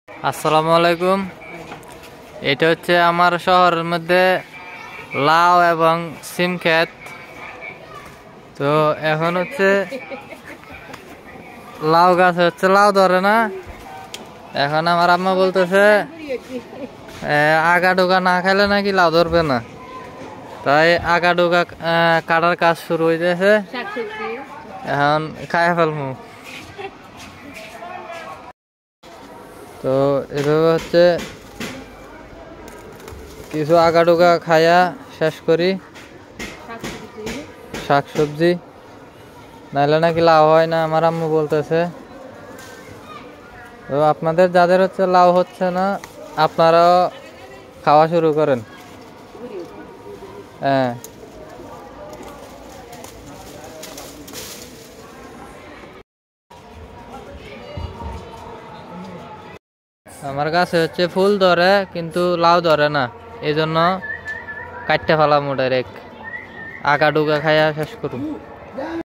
আসসালামু আলাইকুম। এটা হচ্ছে আমার শহরের মধ্যে লাউ এবং সিম ক্ষেত। তো এখন হচ্ছে লাউ গাছ হচ্ছে লাউ ধরে না। এখন আমার আম্মা বলতেছে আগা ডোগা না খাইলে নাকি লাউ ধরবে না, তাই আগা ডোগা কাটার কাজ শুরু হয়ে গেছে। এখন খাইয়া ফেলবো। তো এভাবে হচ্ছে কিছু আগা ডোগা খাইয়া শেষ করি। শাক সবজি নাইলে নাকি লাউ হয় না আমার আম্মু বলতেছে। তো আপনাদের যাদের হচ্ছে লাউ হচ্ছে না, আপনারাও খাওয়া শুরু করেন। হ্যাঁ, আমার কাছে হচ্ছে ফুল ধরে কিন্তু লাউ ধরে না, এই জন্য কাটতে ফেলাম ডাইরেক্ট। আগা ডুগা খাইয়া শেষ করুন।